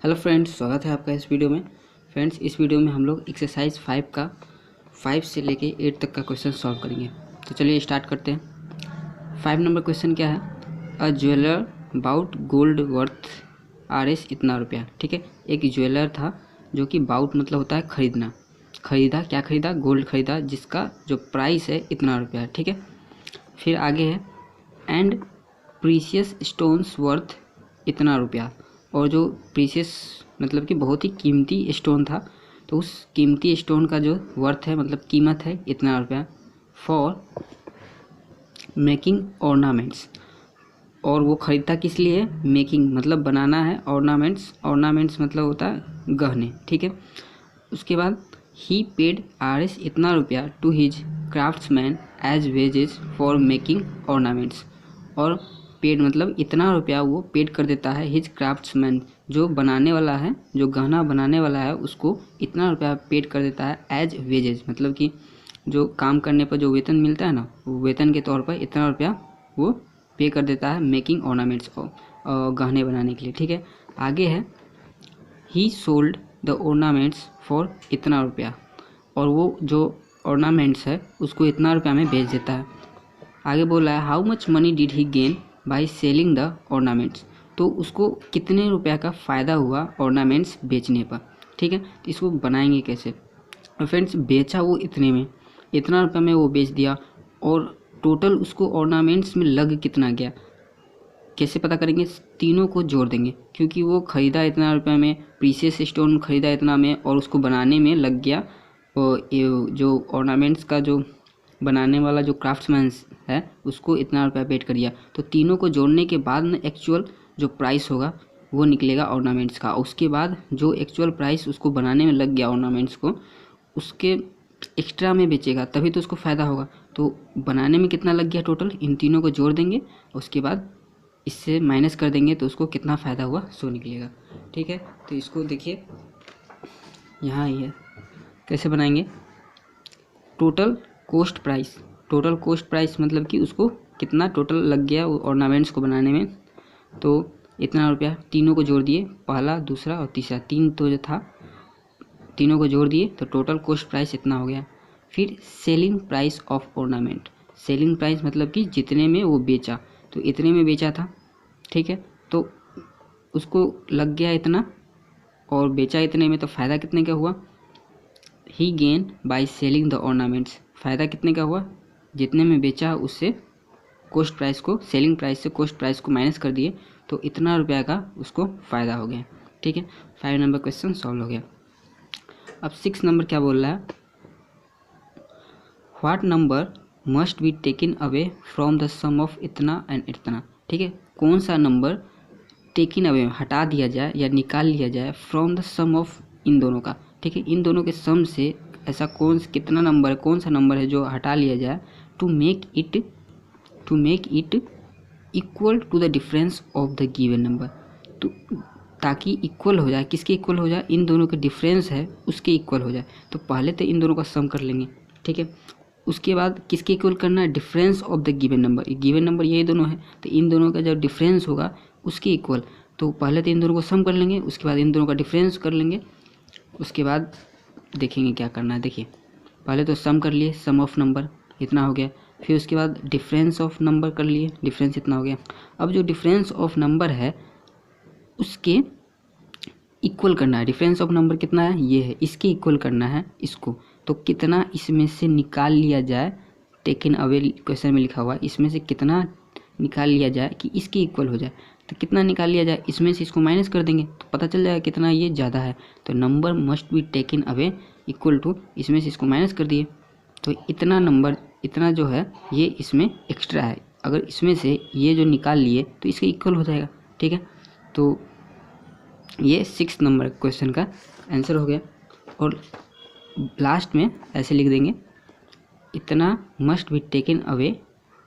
Hello friends, स्वागत है आपका इस वीडियो में। फ्रेंड्स, इस वीडियो में हम लोग एक्सरसाइज 5 का 5 से लेके 8 तक का क्वेश्चन सॉल्व करेंगे। तो चलिए स्टार्ट करते हैं। 5 नंबर क्वेश्चन क्या है? A jeweller bought gold worth RS इतना रुपया। ठीक है, एक ज्वेलर था जो कि बाउट मतलब होता है खरीदना। खरीदा, क्या खरीदा? गोल्ड खरीदा, जिसका जो प्राइस है इतना रुपया। ठीक है, फिर आगे है एंड प्रीशियस स्टोन्स वर्थ इतना रुपया। और जो प्रीशियस मतलब कि बहुत ही कीमती स्टोन था, तो उस कीमती स्टोन का जो वर्थ है मतलब कीमत है इतना रुपया। फॉर मेकिंग ऑर्नामेंट्स, और वो ख़रीदता किस लिए? मेकिंग मतलब बनाना है, ऑर्नामेंट्स, ऑर्नामेंट्स मतलब होता है गहने। ठीक है, उसके बाद ही पेड RS इतना रुपया to his craftsman as wages for making ornaments. और पेड मतलब इतना रुपया वो पेड कर देता है हिज क्राफ्ट्समैन, जो बनाने वाला है, जो गहना बनाने वाला है, उसको इतना रुपया पेड कर देता है एज वेजेस, मतलब कि जो काम करने पर जो वेतन मिलता है ना, वो वेतन के तौर पर इतना रुपया वो पे कर देता है मेकिंग ऑर्नामेंट्स को, गहने बनाने के लिए। ठीक है, आगे है ही सोल्ड द ऑर्नामेंट्स फॉर इतना रुपया, और वो जो ऑर्नामेंट्स है उसको इतना रुपया में बेच देता है। आगे बोला है how much money did he gain by selling the ornaments, तो उसको कितने रुपया का फ़ायदा हुआ ऑर्नामेंट्स बेचने पर। ठीक है, तो इसको बनाएंगे कैसे? फ्रेंड्स, बेचा वो इतने में, इतना रुपया में वो बेच दिया, और टोटल उसको ऑर्नामेंट्स में लग कितना गया, कैसे पता करेंगे? तीनों को जोड़ देंगे, क्योंकि वो ख़रीदा इतना रुपये में, प्रीशियस स्टोन ख़रीदा इतना में, और उसको बनाने में लग गया, और जो ऑर्नामेंट्स का जो बनाने वाला जो क्राफ्ट्समैन है उसको इतना रुपया पेड कर दिया। तो तीनों को जोड़ने के बाद में एक्चुअल जो प्राइस होगा वो निकलेगा ऑर्नामेंट्स का। उसके बाद जो एक्चुअल प्राइस उसको बनाने में लग गया ऑर्नामेंट्स को, उसके एक्स्ट्रा में बेचेगा, तभी तो उसको फ़ायदा होगा। तो बनाने में कितना लग गया टोटल, इन तीनों को जोड़ देंगे, उसके बाद इससे माइनस कर देंगे, तो उसको कितना फ़ायदा हुआ सो निकलेगा। ठीक है, तो इसको देखिए यहाँ ही है, कैसे बनाएंगे? Total cost price, total cost price मतलब कि उसको कितना टोटल लग गया ऑर्नामेंट्स को बनाने में, तो इतना रुपया। तीनों को जोड़ दिए, पहला, दूसरा और तीसरा, तीन तो जो था, तीनों को जोड़ दिए तो टोटल कोस्ट प्राइस इतना हो गया। फिर selling price of ornament, selling price मतलब कि जितने में वो बेचा, तो इतने में बेचा था। ठीक है, तो उसको लग गया इतना और बेचा इतने में, तो फ़ायदा कितने का हुआ? He gain by selling the ornaments, फ़ायदा कितने का हुआ? जितने में बेचा उससे कोस्ट प्राइस को, सेलिंग प्राइस से कोस्ट प्राइस को माइनस कर दिए, तो इतना रुपया का उसको फ़ायदा हो गया। ठीक है, 5 नंबर क्वेश्चन सॉल्व हो गया। अब 6 नंबर क्या बोल रहा है? What number must be taken away from the sum of इतना एंड इतना। ठीक है, कौन सा नंबर टेकन अवे हटा दिया जाए या निकाल लिया जाए फ्रॉम द सम ऑफ इन दोनों का। ठीक है, इन दोनों के सम से ऐसा कितना नंबर है, कौन सा नंबर है जो हटा लिया जाए to make it equal to the difference of the given number. तो ताकि इक्वल हो जाए, किसके इक्वल हो जाए? इन दोनों के डिफरेंस है उसके इक्वल हो जाए। तो पहले तो इन दोनों का सम कर लेंगे। ठीक है, उसके बाद किसके इक्वल करना है? Difference of the given number. Given number ये दोनों है, तो इन दोनों का जो डिफरेंस होगा उसके इक्वल। तो पहले तो इन दोनों को सम कर लेंगे, उसके बाद इन दोनों का डिफरेंस कर लेंगे, उसके बाद देखेंगे क्या करना है। देखिए, पहले तो सम कर लिए, सम ऑफ नंबर इतना हो गया, फिर उसके बाद डिफरेंस ऑफ नंबर कर लिए, डिफरेंस इतना हो गया। अब जो डिफरेंस ऑफ नंबर है उसके इक्वल करना है। डिफरेंस ऑफ नंबर कितना है? ये है, इसके इक्वल करना है इसको। तो कितना इसमें से निकाल लिया जाए, टेकन अवे क्वेश्चन में लिखा हुआ है, इसमें से कितना निकाल लिया जाए कि इसके इक्वल हो जाए। तो कितना निकाल लिया जाए? इसमें से इसको माइनस कर देंगे तो पता चल जाएगा कितना ये ज़्यादा है। तो number must be taken away equal to, इसमें से इसको माइनस कर दिए, तो इतना नंबर, इतना जो है ये इसमें एक्स्ट्रा है। अगर इसमें से ये जो निकाल लिए तो इसके इक्वल हो जाएगा। ठीक है, तो ये 6 नंबर क्वेश्चन का आंसर हो गया। और लास्ट में ऐसे लिख देंगे, इतना must be taken away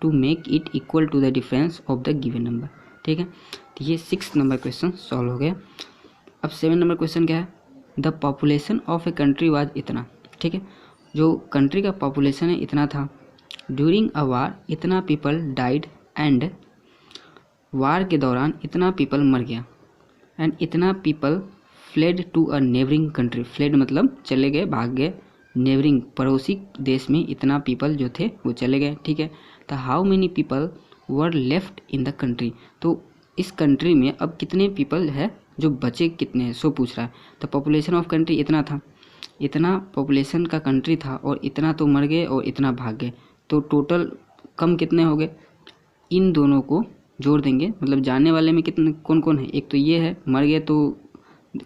to make it equal to the difference of the given number. ठीक है, तो ये 6 नंबर क्वेश्चन सॉल्व हो गया। अब 7 नंबर क्वेश्चन क्या है? The population of a country was इतना। ठीक है, जो कंट्री का पॉपुलेशन है इतना था, ड्यूरिंग अ वार इतना पीपल डाइड, एंड वार के दौरान इतना पीपल मर गया, एंड इतना people fled to a neighbouring country. Fled मतलब चले गए, भाग गए। नेबरिंग पड़ोसी देश में इतना पीपल जो थे वो चले गए, ठीक है। तो how many people were left in the country, तो इस कंट्री में अब कितने पीपल है जो बचे, कितने हैं, सो पूछ रहा है। तो पॉपुलेशन ऑफ कंट्री इतना था, इतना पॉपुलेशन का कंट्री था और इतना तो मर गए और इतना भाग गए, तो टोटल कम कितने हो गए। इन दोनों को जोड़ देंगे, मतलब जाने वाले में कितने कौन कौन है, एक तो ये है, मर गए तो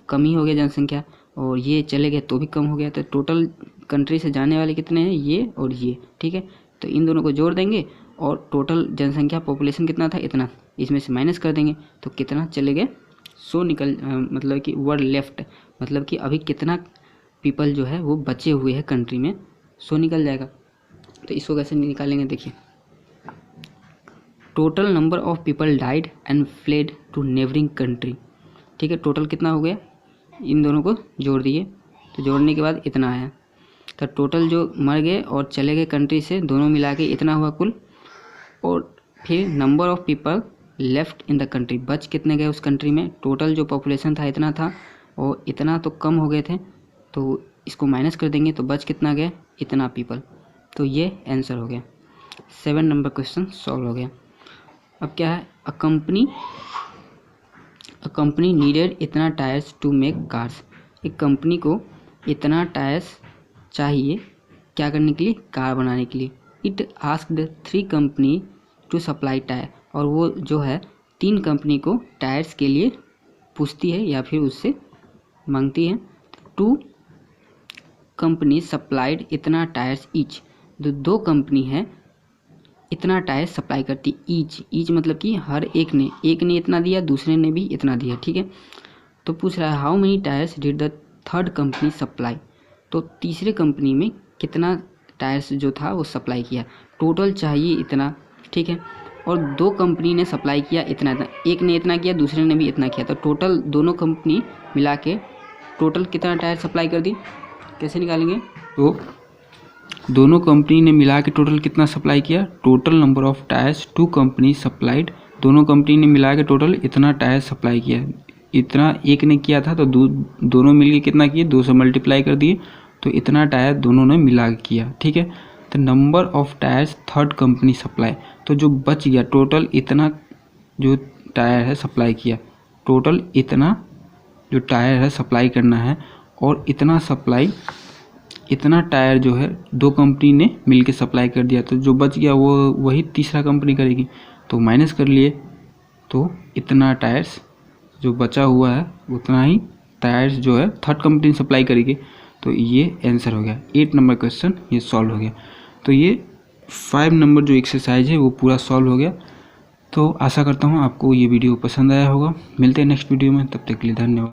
कम ही हो गया जनसंख्या, और ये चले गए तो भी कम हो गया। तो टोटल कंट्री से जाने वाले कितने हैं, ये और ये, ठीक है। तो इन दोनों को जोड़ देंगे और टोटल जनसंख्या पॉपुलेशन कितना था, इतना, इसमें से माइनस कर देंगे तो कितना चले गए, सो निकल मतलब कि वर लेफ्ट, मतलब कि अभी कितना पीपल जो है वो बचे हुए हैं कंट्री में, सो निकल जाएगा। तो इसको कैसे निकालेंगे, देखिए। Total number of people died and fled to neighbouring country, ठीक है। टोटल कितना हो गया, इन दोनों को जोड़ दिए, तो जोड़ने के बाद इतना आया। तो टोटल जो मर गए और चले गए कंट्री से, दोनों मिला के इतना हुआ कुल। और फिर number of people left in the country, बच कितने गए उस कंट्री में, टोटल जो पॉपुलेशन था इतना था और इतना तो कम हो गए थे, तो इसको माइनस कर देंगे तो बच कितना गया, इतना पीपल। तो ये आंसर हो गया। 7 नंबर क्वेश्चन सॉल्व हो गया। अब क्या है, अ कंपनी नीडेड इतना टायर्स टू मेक कार्स, एक कंपनी को इतना टायर्स चाहिए क्या करने के लिए, कार बनाने के लिए। It asked 3 company to supply tyre, और वो जो है 3 कंपनी को टायर्स के लिए पूछती है या फिर उससे मांगती है। 2 कंपनी सप्लाइड इतना टायर्स ईच, जो 2 कंपनी है इतना टायर सप्लाई करती। ईच मतलब कि हर एक ने इतना दिया, दूसरे ने भी इतना दिया, ठीक है। तो पूछ रहा है how many tyres did the third company supply, तो तीसरे कंपनी में कितना टायर्स जो था वो सप्लाई किया, टोटल चाहिए इतना, ठीक है। और 2 कंपनी ने सप्लाई किया इतना, एक ने इतना किया, दूसरे ने भी इतना किया, तो टोटल दोनों कंपनी मिला के टोटल कितना टायर सप्लाई कर दी, कैसे निकालेंगे। तो दोनों कंपनी ने मिला के टोटल कितना सप्लाई किया, total number of tyres 2 company supplied, दोनों कंपनी ने मिला के टोटल इतना टायर सप्लाई किया। इतना एक ने किया था तो दोनों मिलके कितना किए, 2 से मल्टीप्लाई कर दिए, तो इतना टायर दोनों ने मिला के किया, ठीक है। तो number of tyres third company supply, तो जो बच गया टोटल इतना जो टायर है सप्लाई किया, टोटल इतना जो टायर है सप्लाई करना है, और इतना टायर जो है 2 कंपनी ने मिलके सप्लाई कर दिया, तो जो बच गया वो वही तीसरा कंपनी करेगी, तो माइनस कर लिए, तो इतना टायर्स जो बचा हुआ है उतना ही टायर्स जो है थर्ड कंपनी सप्लाई करेगी। तो ये आंसर हो गया। 8 नंबर क्वेश्चन ये सॉल्व हो गया। तो ये 5 नंबर जो एक्सरसाइज है वो पूरा सॉल्व हो गया। तो आशा करता हूँ आपको ये वीडियो पसंद आया होगा। मिलते हैं नेक्स्ट वीडियो में, तब तक के लिए धन्यवाद।